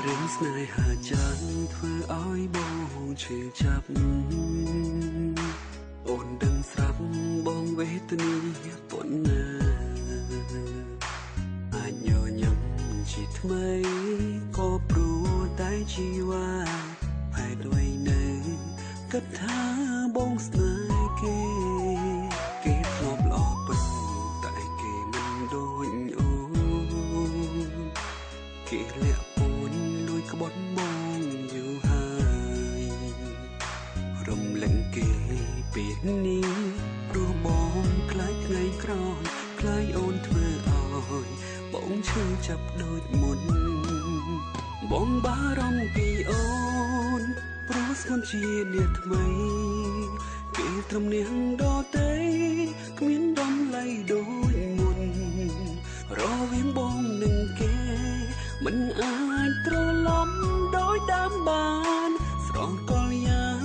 រឿងស្នេហាចាស់ធ្វើឲ្យបងឈឺចាប់អូនដឹងស្រាប់បងវេទនាប៉ុណ្ណាអាចញញឹមជាថ្មីក៏ព្រោះតែជីវ៉ាហើយដូចនៅគិតថាបងស្នេហ៍គេធ្លាប់ល្អពេញតែគេមិនដូចអូនគេលាក់ពួនលួចក្បត់បងយូរហើយរំលឹកគេពេលនេះព្រោះបងខ្លាចថ្ងៃក្រោយខ្លាចអូនធ្វើឲ្យបងឈឺចាប់ដូចមុនបងបារម្ភពីអូនព្រោះស្គនជានាថ្មីគេត្រឹមនាងដទេគ្មានដំឡៃដូចមុនរវាងបងនឹងគេមិនអាចត្រឡប់ដោយដើមបានស្រងកលយ៉ាង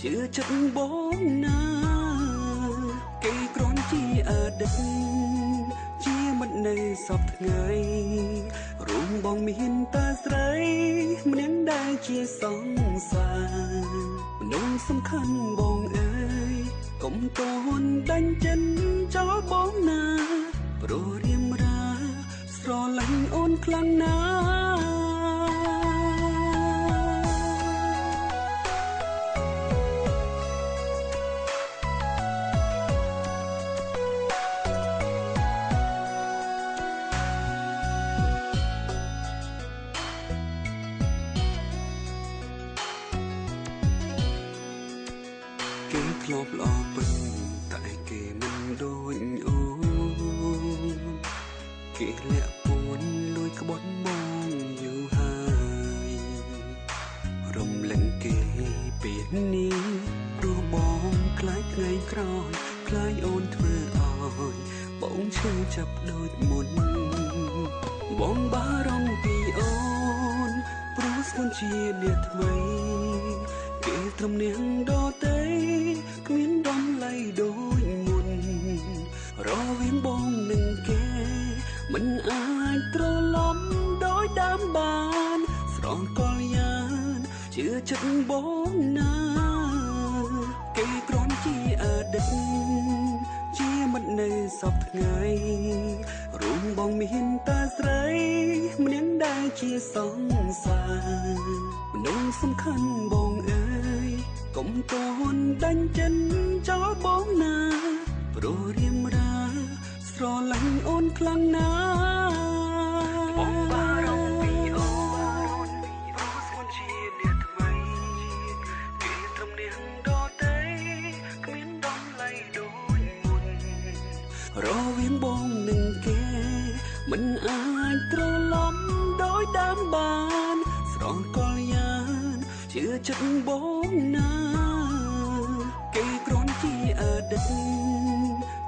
ជឿចិត្តបងណាគេគ្រាន់ជាអតីតជាមិននៅសពថ្ងៃរួមបងមានតាស្រីម្នាក់ដែលជាសង្សារមនុស្សសំខាន់បងអើយកុំតន់ដាញ់ចិត្តចោលបងណាព្រោះរៀមរាស្រឡាញ់អូនខ្លាំងណាគេធ្លាប់ល្អពេញតែគេមិនដូចអូនគេលាក់ពួនលួចក្បត់បងយូរហើយរំលឹកគេពេលនេះព្រោះបងខ្លាចថ្ងៃក្រោយខ្លាចអូនធ្វើឲ្យបងឈឺចាប់ដូចមុនបងបារម្ភពីអូនព្រោះស្គនជានាថ្មីគេត្រឹមនាងដទេគ្មានដំឡៃដូចមុនរវាងបងនឹងគេមិនអាចត្រឡប់ដោយដើមបានស្រងកលយ៉ាងជឿចិត្តបងណាគេគ្រាន់ជាអតីតជាមិននៅសពថ្ងៃរួមបងមានតាស្រីម្នាក់ដែលជាសង្សារមនុស្សសំខាន់បងអើយកុំតន់ដាញ់ចិត្តចោលបងណាព្រោះរៀមរាស្រឡាញ់អូនខ្លាំងណាបងបារម្ភពីអូនព្រោះស្គនជានាថ្មីគេត្រឹមនាងដទេគ្មានដំឡៃដូចមុនរវាងបងនឹងគេមិនអាចត្រឡប់ដោយដើមបានស្រងកលយ៉ាងជឿចិត្តបងណាគេគ្រាន់ជាអតីត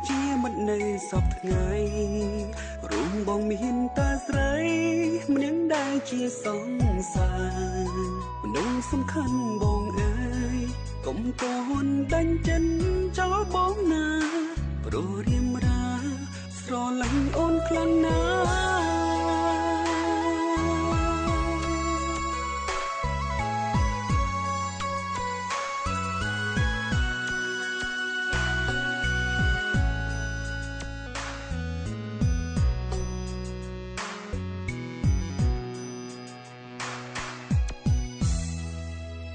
ជាមិននៅសពថ្ងៃរួមបងមានតាស្រីម្នាក់ដែលជាសង្សារមនុស្សសំខាន់បងអើយកុំតន់ដាញ់ចិត្តចោលបងណាព្រោះរៀមរាស្រឡាញ់អូនខ្លាំងណា